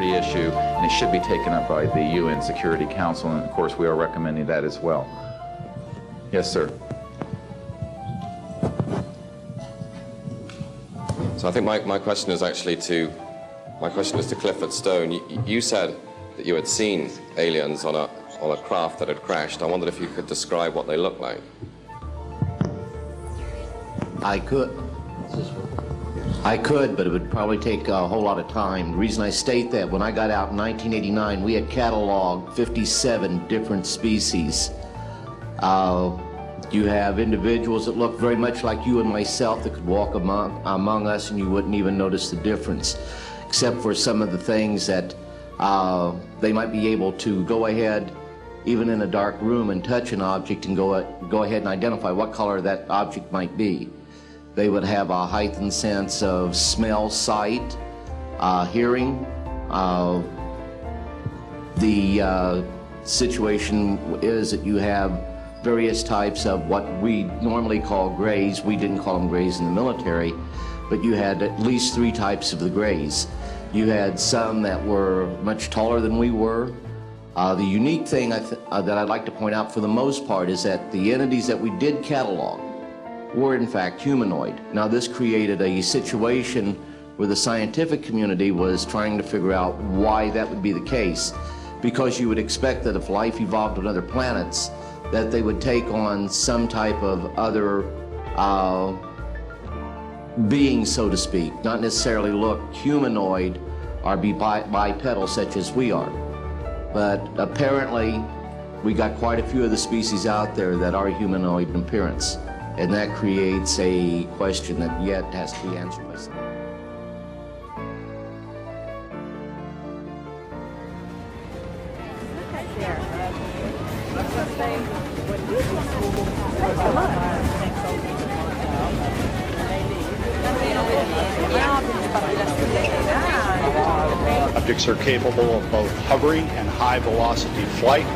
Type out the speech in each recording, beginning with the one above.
security issue, and it should be taken up by the UN Security Council, and of course we are recommending that as well. Yes, sir. So I think my question is actually to Clifford Stone. You said that you had seen aliens on a craft that had crashed. I wondered if you could describe what they looked like. I could, but it would probably take a whole lot of time. The reason I state that, when I got out in 1989, we had cataloged 57 different species. You have individuals that look very much like you and myself that could walk among us and you wouldn't even notice the difference, except for some of the things that they might be able to go ahead, even in a dark room, and touch an object and go ahead and identify what color that object might be. They would have a heightened sense of smell, sight, hearing. The situation is that you have various types of what we normally call grays. We didn't call them grays in the military, but you had at least 3 types of the grays. You had some that were much taller than we were. The unique thing that I'd like to point out for the most part is that the entities that we did catalog were in fact humanoid. Now this created a situation where the scientific community was trying to figure out why that would be the case, because you would expect that if life evolved on other planets, that they would take on some type of other being, so to speak, not necessarily look humanoid or be bipedal such as we are. But apparently we got quite a few of the species out there that are humanoid in appearance, and that creates a question that yet has to be answered by someone. Objects are capable of both hovering and high-velocity flight,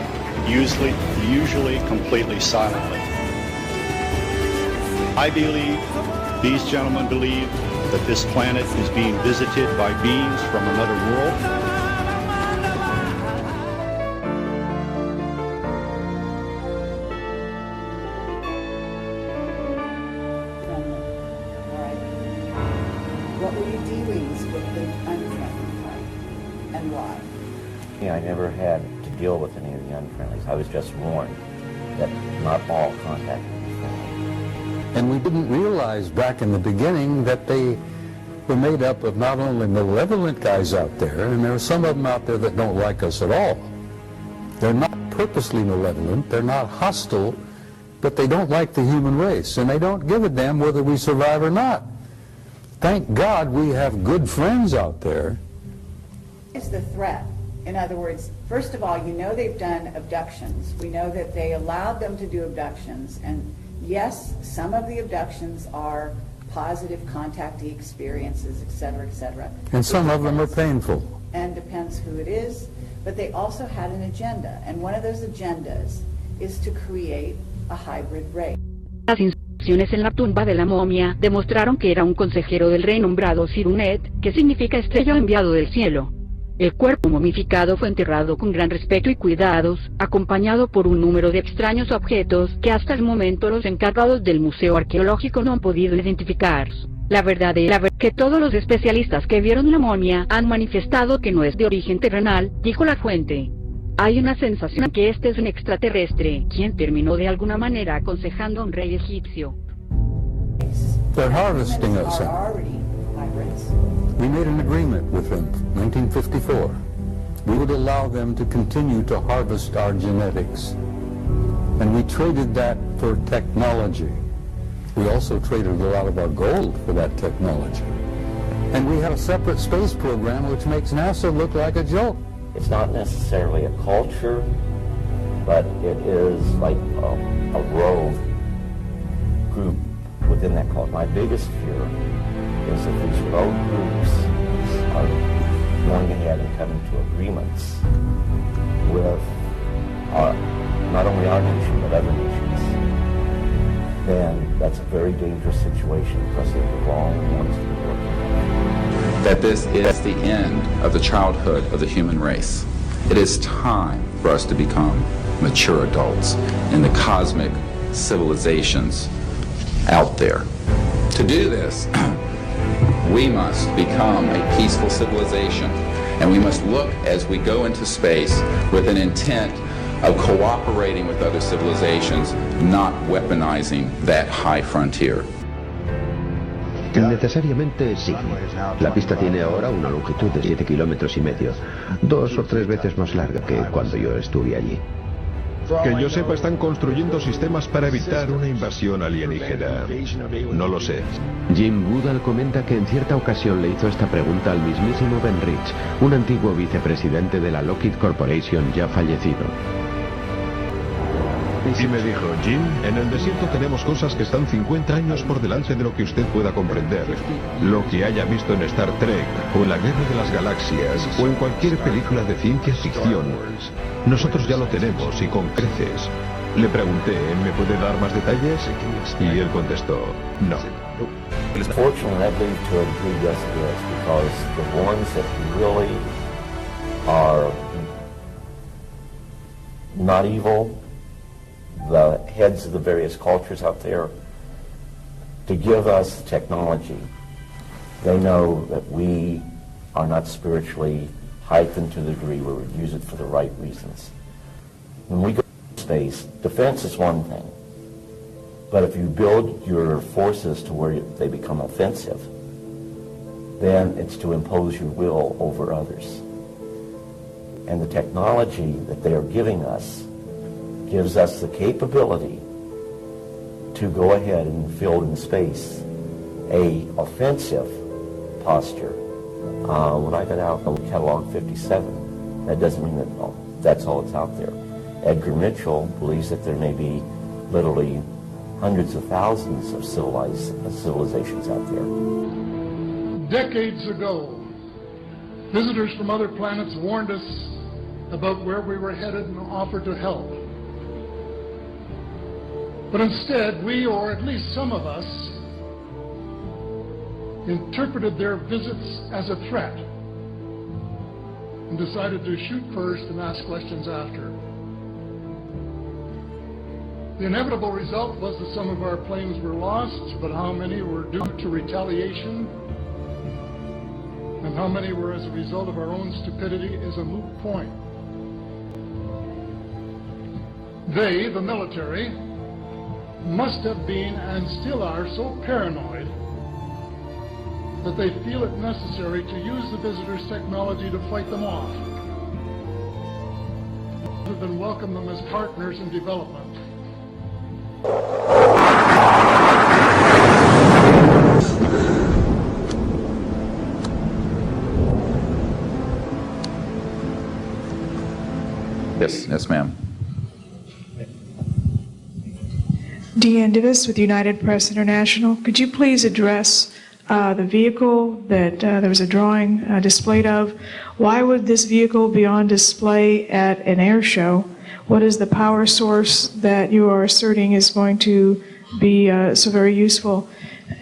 usually completely silently. I believe, these gentlemen believe, that this planet is being visited by beings from another world. I never had to deal with any of the unfriendlies. I was just warned that not all contact would be friendly. And we didn't realize back in the beginning that they were made up of not only malevolent guys out there, and there are some of them out there that don't like us at all. They're not purposely malevolent, they're not hostile, but they don't like the human race, and they don't give a damn whether we survive or not. Thank God we have good friends out there. Is the threat? In other words, first of all, you know they've done abductions. We know that they allowed them to do abductions. And yes, some of the abductions are positive contactee experiences, et cetera, et cetera. And some of them are painful. And depends who it is. But they also had an agenda. And one of those agendas is to create a hybrid race. Las inscripciones en la tumba de la momia demostraron que era un consejero del rey nombrado Sirunet, que significa estrella enviado del cielo. El cuerpo momificado fue enterrado con gran respeto y cuidados, acompañado por un número de extraños objetos que hasta el momento los encargados del Museo Arqueológico no han podido identificar. La verdad es que todos los especialistas que vieron la momia han manifestado que no es de origen terrenal, dijo la fuente. Hay una sensación que este es un extraterrestre, quien terminó de alguna manera aconsejando a un rey egipcio. They're harvesting us. We made an agreement with them in 1954. We would allow them to continue to harvest our genetics. And we traded that for technology. We also traded a lot of our gold for that technology. And we have a separate space program which makes NASA look like a joke. It's not necessarily a culture, but it is like a rogue group within that culture. My biggest fear is that these rogue groups are going ahead and coming to agreements with not only our nation, but other nations. Then that's a very dangerous situation because they're the wrong ones to be working with. that this is the end of the childhood of the human race. It is time for us to become mature adults in the cosmic civilizations out there. To do this, we must become a peaceful civilization, and we must look as we go into space with an intent of cooperating with other civilizations, not weaponizing that high frontier. Necesariamente sí. La pista tiene ahora una longitud de 7,5 kilómetros, 2 o 3 veces más larga que cuando yo estuve allí. Que yo sepa, están construyendo sistemas para evitar una invasión alienígena. No lo sé. Jim Goodall comenta que en cierta ocasión le hizo esta pregunta al mismísimo Ben Rich, un antiguo vicepresidente de la Lockheed Corporation ya fallecido. Y me dijo, Jim, en el desierto tenemos cosas que están 50 años por delante de lo que usted pueda comprender. Lo que haya visto en Star Trek, o en la Guerra de las Galaxias, o en cualquier película de ciencia ficción. Nosotros ya lo tenemos, y con creces. Le pregunté, ¿me puede dar más detalles? Y él contestó, no. Fortunately, that leads to a degree, yes, it is, because the ones that really are not evil, the heads of the various cultures out there, to give us technology. They know that we are not spiritually heightened to the degree where we use it for the right reasons. When we go to space, defense is one thing, but if you build your forces to where they become offensive, then it's to impose your will over others. And the technology that they are giving us gives us the capability to go ahead and field in space a offensive posture. When I got out of Catalog 57, that doesn't mean that that's all that's out there. Edgar Mitchell believes that there may be literally hundreds of thousands of civilizations out there. Decades ago, visitors from other planets warned us about where we were headed and offered to help. But instead, we, or at least some of us, interpreted their visits as a threat and decided to shoot first and ask questions after. The inevitable result was that some of our planes were lost, but how many were due to retaliation and how many were as a result of our own stupidity is a moot point. They, the military, must have been and still are so paranoid that they feel it necessary to use the visitors' technology to fight them off, rather than welcome them as partners in development. Yes, ma'am. Deanne Divis with United Press International. Could you please address the vehicle that there was a drawing displayed of? Why would this vehicle be on display at an air show? What is the power source that you are asserting is going to be so very useful?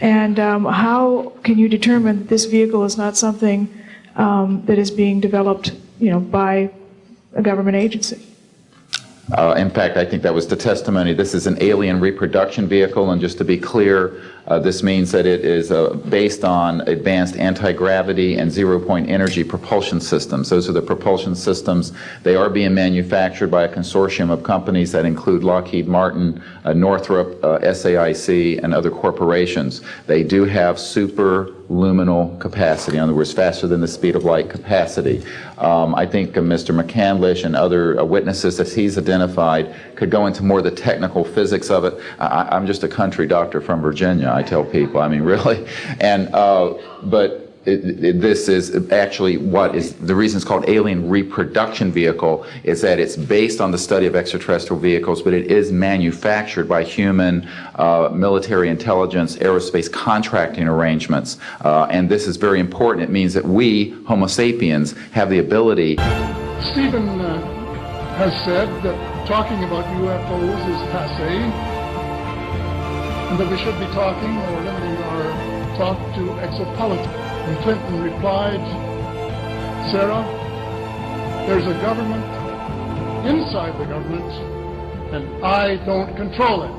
And how can you determine that this vehicle is not something that is being developed, by a government agency? In fact, I think that was the testimony. This is an alien reproduction vehicle, and just to be clear, this means that it is based on advanced anti-gravity and zero-point energy propulsion systems. Those are the propulsion systems. They are being manufactured by a consortium of companies that include Lockheed Martin, Northrop, SAIC, and other corporations. They do have superluminal capacity, in other words, faster than the speed of light capacity. I think Mr. McCandlish and other witnesses that he's identified could go into more of the technical physics of it. I'm just a country doctor from Virginia, I tell people. I mean, really. And but this is actually what is the reason it's called alien reproduction vehicle is that it's based on the study of extraterrestrial vehicles, but it is manufactured by human military intelligence, aerospace contracting arrangements. And this is very important. It means that we, Homo sapiens, have the ability. Stephen has said that talking about UFOs is passé, and that we should be talking or limiting our talk to exopolitics. And Clinton replied, Sarah, there's a government inside the government, and I don't control it.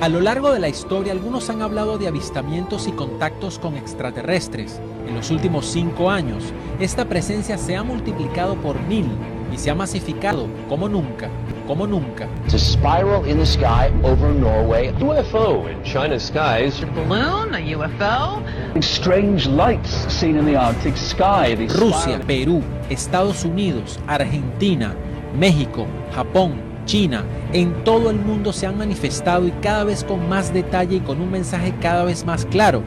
A lo largo de la historia, algunos han hablado de avistamientos y contactos con extraterrestres. En los últimos 5 años, esta presencia se ha multiplicado por 1000 y se ha masificado como nunca, como nunca. It's a spiral in the sky over Norway. UFO in China's skies. A balloon, a UFO. Strange lights seen in the Arctic sky. Rusia, Perú, Estados Unidos, Argentina, México, Japón, China, en todo el mundo se han manifestado y cada vez con más detalle y con un mensaje cada vez más claro.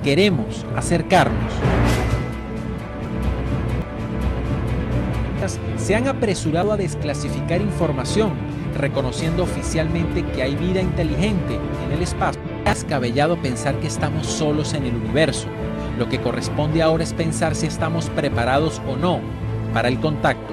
Queremos acercarnos. Se han apresurado a desclasificar información, reconociendo oficialmente que hay vida inteligente en el espacio. Es descabellado pensar que estamos solos en el universo. Lo que corresponde ahora es pensar si estamos preparados o no para el contacto.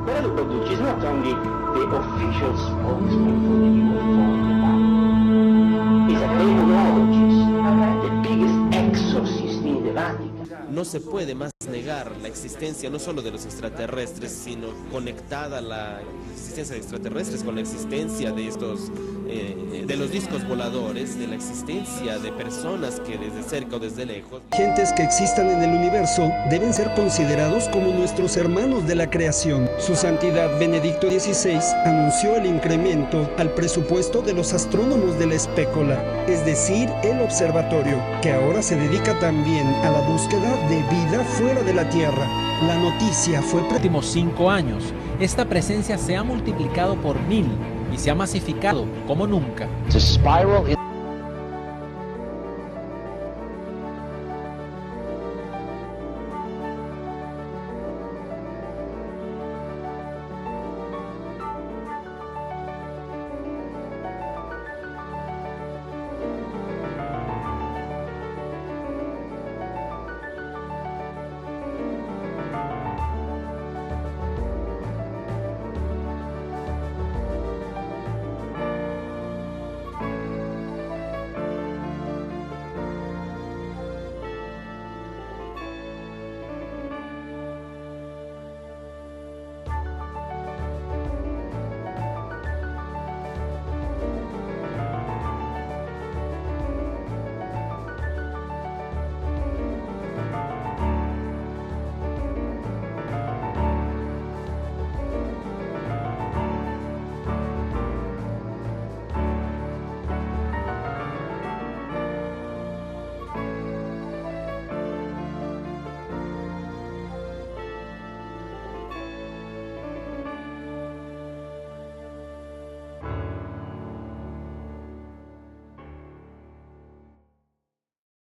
Quello che produce is not only the official spokesman for the UFO department. It's a demonologist, the biggest exorcist in the Vatican. No se puede más negar la existencia no solo de los extraterrestres, sino conectada la existencia de extraterrestres con la existencia de estos, de los discos voladores, de la existencia de personas que desde cerca o desde lejos. Gentes que existan en el universo deben ser considerados como nuestros hermanos de la creación. Su Santidad Benedicto XVI anunció el incremento al presupuesto de los astrónomos de la espécula, es decir, el observatorio, que ahora se dedica también a la búsqueda de vida fuera de la Tierra. La noticia fue... En los últimos 5 años, esta presencia se ha multiplicado por 1000 y se ha masificado como nunca. It's a spiral in